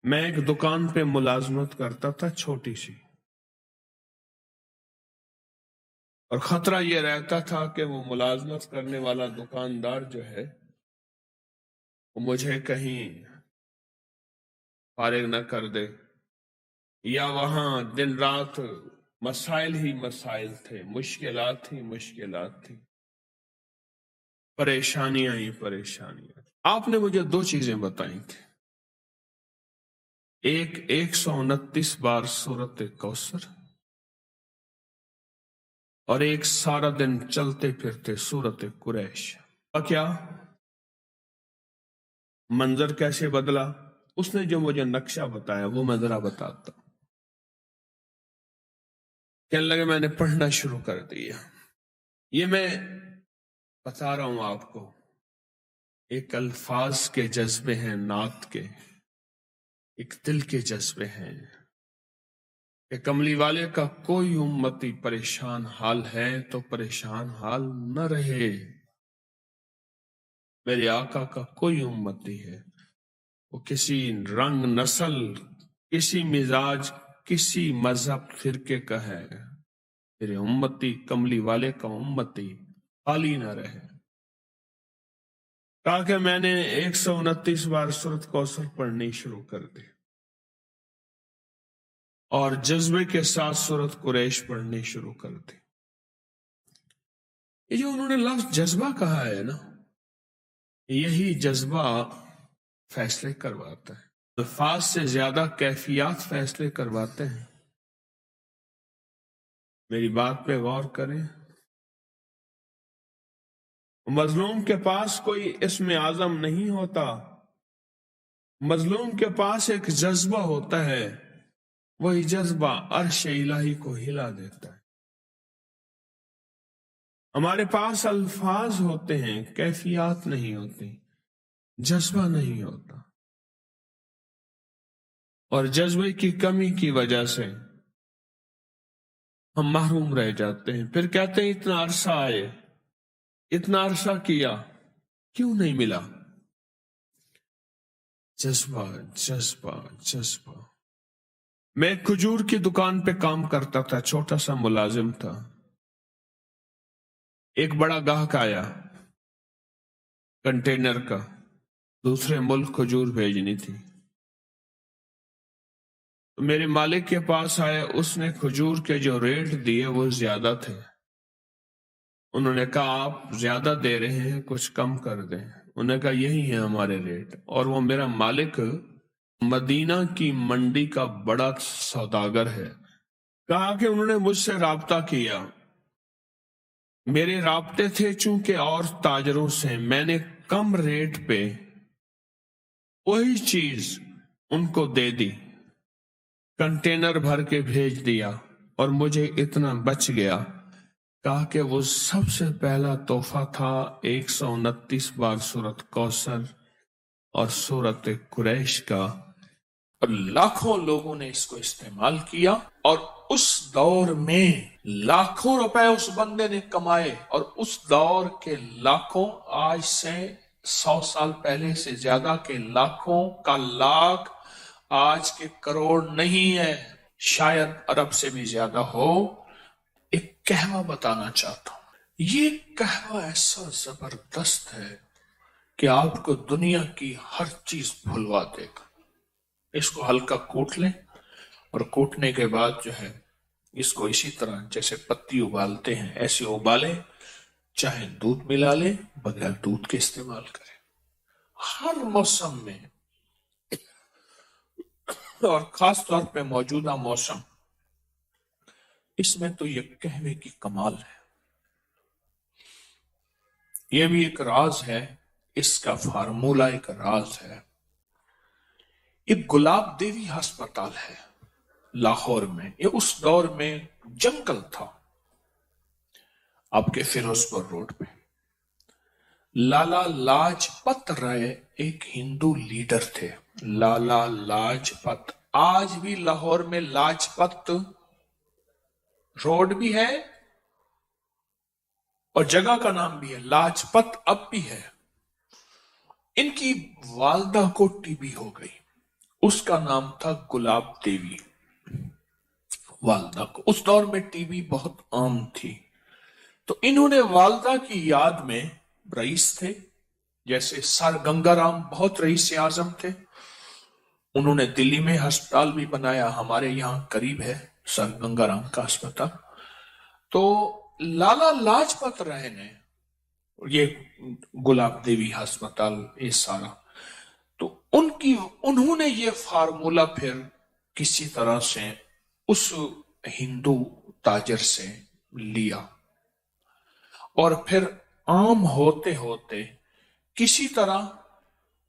میں ایک دکان پہ ملازمت کرتا تھا چھوٹی سی، اور خطرہ یہ رہتا تھا کہ وہ ملازمت کرنے والا دکاندار جو ہے وہ مجھے کہیں فارغ نہ کر دے، یا وہاں دن رات مسائل ہی مسائل تھے، مشکلات ہی مشکلات تھی، پریشانیاں ہی پریشانیاں۔ آپ نے مجھے دو چیزیں بتائی تھی، ایک 129 بار سورت کوثر، اور ایک سارا دن چلتے پھرتے سورت قریش۔ کیا منظر کیسے بدلا؟ اس نے جو مجھے نقشہ بتایا وہ میں ذرا بتاتا ہوں۔ کہنے لگے میں نے پڑھنا شروع کر دیا۔ یہ میں بتا رہا ہوں آپ کو، ایک الفاظ کے جذبے ہیں، نعت کے ایک دل کے جذبے ہیں کہ کملی والے کا کوئی امتی پریشان حال ہے تو پریشان حال نہ رہے۔ میرے آقا کا کوئی امتی ہے، وہ کسی رنگ، نسل، کسی مزاج، کسی مذہب، فرقے کا ہے، میرے امتی، کملی والے کا امتی خالی نہ رہے۔ کہا کہ میں نے 129 بار سورت کوثر پڑھنی شروع کر دی، اور جذبے کے ساتھ سورت قریش پڑھنی شروع کر دی۔ یہ جو انہوں نے لفظ جذبہ کہا ہے نا، یہی جذبہ فیصلے کرواتا ہے۔ الفاظ سے زیادہ کیفیات فیصلے کرواتے ہیں۔ میری بات پہ غور کریں، مظلوم کے پاس کوئی اسم اعظم نہیں ہوتا، مظلوم کے پاس ایک جذبہ ہوتا ہے، وہی جذبہ عرش الہی کو ہلا دیتا ہے۔ ہمارے پاس الفاظ ہوتے ہیں، کیفیات نہیں ہوتی، جذبہ نہیں ہوتا، اور جذبے کی کمی کی وجہ سے ہم محروم رہ جاتے ہیں۔ پھر کہتے ہیں اتنا عرصہ آئے، اتنا عرصہ کیا، کیوں نہیں ملا؟ جذبہ جذبہ جذبہ۔ میں ایک کھجور کی دکان پہ کام کرتا تھا، چھوٹا سا ملازم تھا۔ ایک بڑا گاہک آیا کنٹینر کا، دوسرے ملک کھجور بھیجنی تھی، تو میرے مالک کے پاس آیا، اس نے کھجور کے جو ریٹ دیے وہ زیادہ تھے۔ انہوں نے کہا آپ زیادہ دے رہے ہیں، کچھ کم کر دیں۔ انہوں نے کہا یہی ہے ہمارے ریٹ، اور وہ میرا مالک مدینہ کی منڈی کا بڑا سوداگر ہے۔ کہا کہ انہوں نے مجھ سے رابطہ کیا، میرے رابطے تھے چونکہ اور تاجروں سے، میں نے کم ریٹ پہ وہی چیز ان کو دے دی، کنٹینر بھر کے بھیج دیا، اور مجھے اتنا بچ گیا۔ کہا کہ وہ سب سے پہلا تحفہ تھا 129 بار سورت کوثر اور سورت قریش کا، اور لاکھوں لوگوں نے اس کو استعمال کیا، اور اس دور میں لاکھوں روپے اس بندے نے کمائے، اور اس دور کے لاکھوں آج سے 100 سال پہلے سے زیادہ کے لاکھوں کا لاکھ آج کے کروڑ نہیں ہے، شاید ارب سے بھی زیادہ ہو۔ ایک کہوہ بتانا چاہتا ہوں، یہ کہوہ ایسا زبردست ہے کہ آپ کو دنیا کی ہر چیز بھلوا دے گا۔ اس کو ہلکا کوٹ لیں، اور کوٹنے کے بعد جو ہے اس کو اسی طرح جیسے پتی ابالتے ہیں ایسے ابالیں، چاہے دودھ ملا لیں، بغیر دودھ کے استعمال کریں ہر موسم میں، اور خاص طور پہ موجودہ موسم، اس میں تو یہ قہوے کی کمال ہے۔ یہ بھی ایک راز ہے، اس کا فارمولہ ایک راز ہے۔ ایک گلاب دیوی ہسپتال ہے لاہور میں، یہ اس دور میں جنگل تھا، آپ کے فیروز پور روڈ پہ۔ لالا لاجپت رائے ایک ہندو لیڈر تھے، لالا لاجپت۔ آج بھی لاہور میں لاجپت روڈ بھی ہے اور جگہ کا نام بھی ہے، لاجپت اب بھی ہے۔ ان کی والدہ کو ٹی بی ہو گئی، उसका नाम था गुलाब देवी वालदा को। उस दौर में टीबी बहुत आम थी, तो इन्होंने वालदा की याद में रईस थे, जैसे सर गंगाराम बहुत रईस आजम थे, उन्होंने दिल्ली में अस्पताल भी बनाया, हमारे यहाँ करीब है सर गंगाराम का अस्पताल। तो लाला लाजपत राय ने ये गुलाब देवी अस्पताल ये सारा, तो उन्होंने ये फार्मूला फिर किसी तरह से उस हिंदू ताजर से लिया, और फिर आम होते होते किसी तरह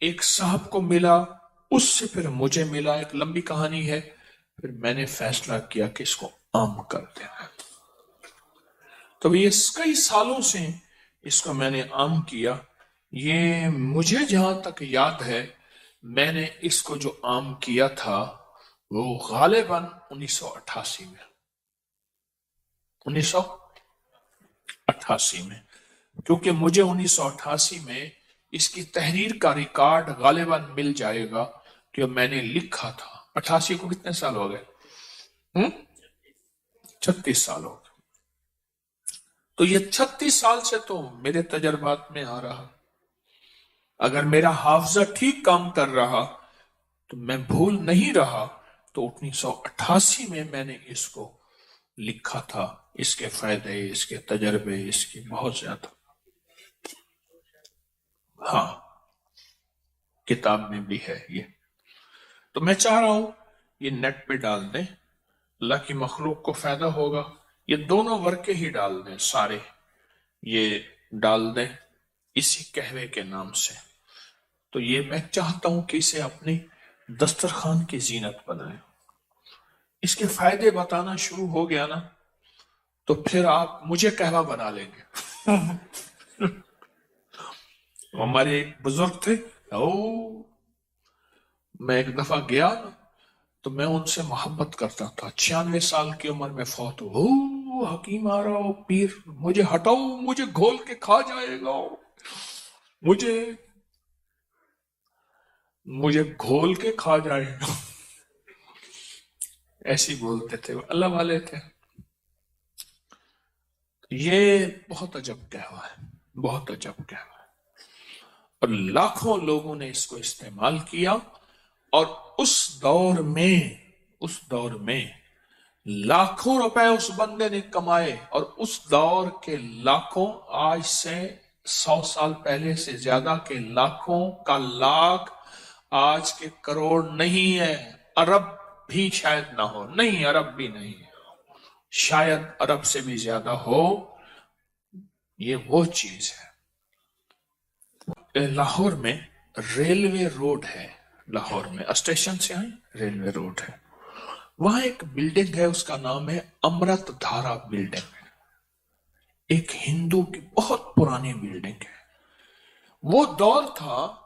एक साहब को मिला, उससे फिर मुझे मिला, एक लंबी कहानी है। फिर मैंने फैसला किया कि इसको आम कर देना। तो ये कई सालों से इसको मैंने आम किया। ये मुझे जहां तक याद है, मैंने इसको जो आम किया था वो गालिबन 1988 में, 1988 में, क्योंकि मुझे 1988 में इसकी तहरीर का रिकॉर्ड गालिबन मिल जाएगा कि मैंने लिखा था। 88 को कितने साल हो गए? 36 साल हो गए। तो ये 36 साल से तो मेरे तजर्बात में आ रहा, अगर मेरा हाफजा ठीक काम कर रहा तो मैं भूल नहीं रहा, तो 1988 में मैंने इसको लिखा था। इसके फायदे, इसके तजर्बे, इसकी बहुत ज्यादा, हाँ, किताब में भी है ये। तो मैं चाह रहा हूं ये नेट पे डाल दें, अल्लाह की मखलूक को फायदा होगा। ये दोनों वर्के ही डाल दें, सारे ये डाल दें इसी कहवे के नाम से। तो ये मैं चाहता हूं कि इसे अपनी दस्तरखान की जीनत बनाए। इसके फायदे बताना शुरू हो गया ना, तो फिर आप मुझे कहवा बना लेंगे। हमारे एक बुजुर्ग थे, मैं एक दफा गया ना, तो मैं उनसे मोहब्बत करता था। 96 साल की उम्र में फौत हो, हकीम आ रहा हो, पीर मुझे हटाओ, मुझे घोल के खा जाएगा, मुझे घोल के खा जाएगा। ऐसी बोलते थे, वो अल्लाह वाले थे। ये बहुत अजब कहवा है, बहुत अजब कहवा है, और लाखों लोगों ने इसको इस्तेमाल किया। और उस दौर में लाखों रुपए उस बंदे ने कमाए, और उस दौर के लाखों, आज से 100 साल पहले से ज्यादा के लाखों का लाख आज के करोड़ नहीं है, अरब भी शायद ना हो, नहीं अरब भी नहीं, शायद अरब से भी ज्यादा हो। ये वो चीज है। लाहौर में रेलवे रोड है, लाहौर में स्टेशन से आए रेलवे रोड है, वहां एक बिल्डिंग है, उसका नाम है अमृत धारा बिल्डिंग। एक हिंदू की बहुत पुरानी बिल्डिंग है। वो दौर था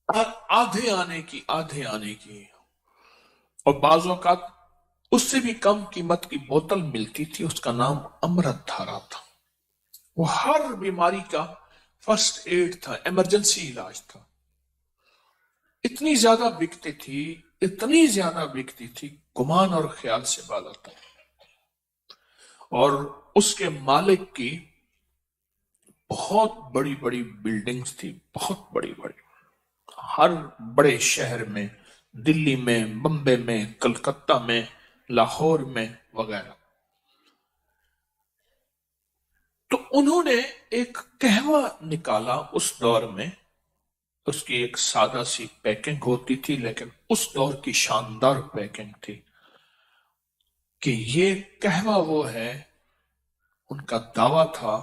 आधे आने की, और बाज़ औक़ात उससे भी कम कीमत की बोतल मिलती थी, उसका नाम अमृत धारा था। वो हर बीमारी का फर्स्ट एड था, इमरजेंसी इलाज था। इतनी ज्यादा बिकती थी, गुमान और ख्याल से बाला था। और उसके मालिक की बहुत बड़ी बड़ी बिल्डिंग्स थी, बहुत बड़ी बड़ी, हर बड़े शहर में, दिल्ली में, बम्बे में, कलकत्ता में, लाहौर में वगैरह। तो उन्होंने एक कहवा निकाला उस दौर में, उसकी एक सादा सी पैकिंग होती थी, लेकिन उस दौर की शानदार पैकिंग थी कि ये कहवा वो है। उनका दावा था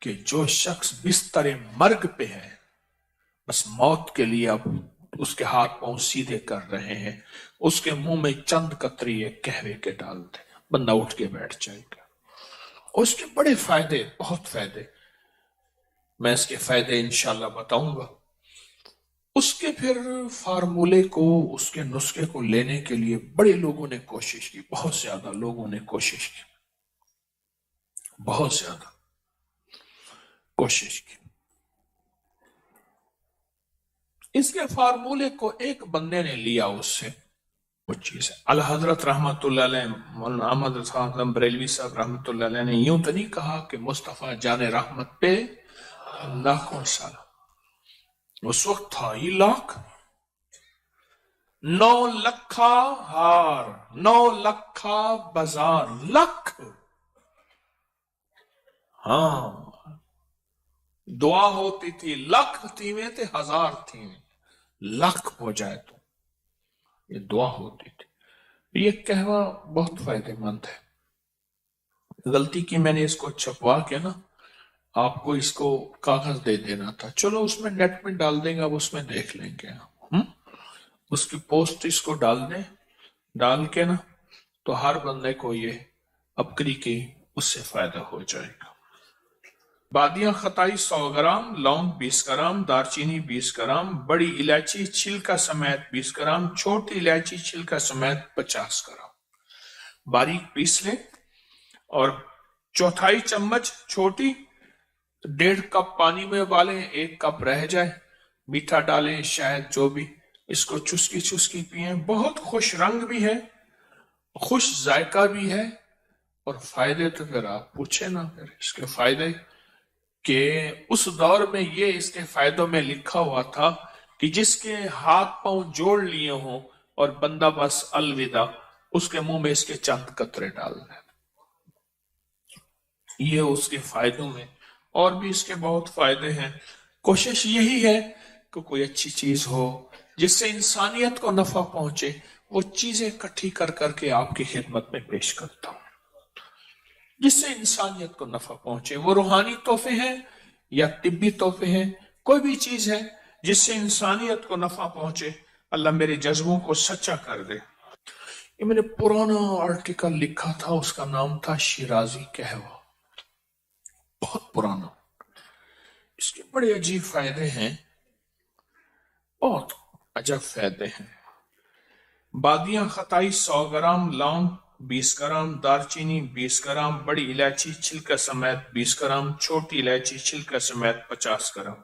कि जो शख्स बिस्तर मर्ग पे है, बस मौत के लिए अब उसके हाथ पांव सीधे कर रहे हैं, उसके मुंह में चंद कतरी कहवे के डाल दे, बंदा उठ के बैठ जाएगा। और उसके बड़े फायदे, बहुत फायदे, मैं इसके फायदे इंशाल्लाह बताऊंगा। उसके फिर फार्मूले को, उसके नुस्खे को लेने के लिए बड़े लोगों ने कोशिश की, बहुत ज्यादा लोगों ने कोशिश की, बहुत ज्यादा कोशिश की। इसके फार्मूले को एक बंदे ने लिया उससे, वो चीज है। अल हजरत रहमतुल्लाह अलैह मौलाना अहमद रजा बरेलवी साहब रहमतुल्लाह अलैह ने यूं तो नहीं कहा कि मुस्तफा जाने रहमत पे लाखों साल, उस वक्त था ही लाख, 9 लखा हार, 9 लखा बाजार, लख। हाँ, दुआ होती थी, लख थीवे थे, हजार थीवे, लख हो जाए तो ये दुआ होती थी। ये कहवा बहुत फायदेमंद है। गलती की मैंने इसको छपवा के ना आपको इसको कागज दे देना था, चलो उसमें नेट में डाल देंगे, अब उसमें देख लेंगे। उसकी पोस्ट इसको डाल दें, डाल के ना तो हर बंदे को ये अबकरी की उससे फायदा हो जाएगा। बादियां खताई 100 ग्राम, लौंग 20 ग्राम, दारचीनी 20 ग्राम, बड़ी इलायची छिलका समेत 20 ग्राम, छोटी इलायची छिलका समेत 50 ग्राम बारीक पीस लें। और 1/4 चम्मच छोटी 1.5 कप पानी में उबालें, 1 कप रह जाए, मीठा डालें, शायद जो भी, इसको चुस्की चुस्की पिए। बहुत खुश रंग भी है, खुश जायका भी है, और फायदे तो फिर आप पूछे ना, फिर इसके फायदे कि उस दौर में ये इसके फायदों में लिखा हुआ था कि जिसके हाथ पांव जोड़ लिए हों और बंदा बस अलविदा, उसके मुंह में इसके चंद कतरे डाल दें। ये उसके फायदों में, और भी इसके बहुत फायदे हैं। कोशिश यही है कि कोई अच्छी चीज हो जिससे इंसानियत को नफा पहुंचे, वो चीजें इकट्ठी कर करके आपकी खिदमत में पेश करता हूं, जिससे इंसानियत को नफा पहुंचे। वो रूहानी तोहफे हैं या तिब्बी तोहफे हैं, कोई भी चीज है जिससे इंसानियत को नफा पहुंचे, अल्लाह मेरे जज्बों को सच्चा कर दे। ये मैंने पुराना आर्टिकल लिखा था, उसका नाम था शिराजी कहवा, बहुत पुराना। इसके बड़े अजीब फायदे हैं, बहुत अजब फायदे हैं। बादियां खताई 100 ग्राम, लौंग 20 ग्राम, दालचीनी 20 ग्राम, बड़ी इलायची छिलका समेत 20 ग्राम, छोटी इलायची छिलका समेत 50 ग्राम।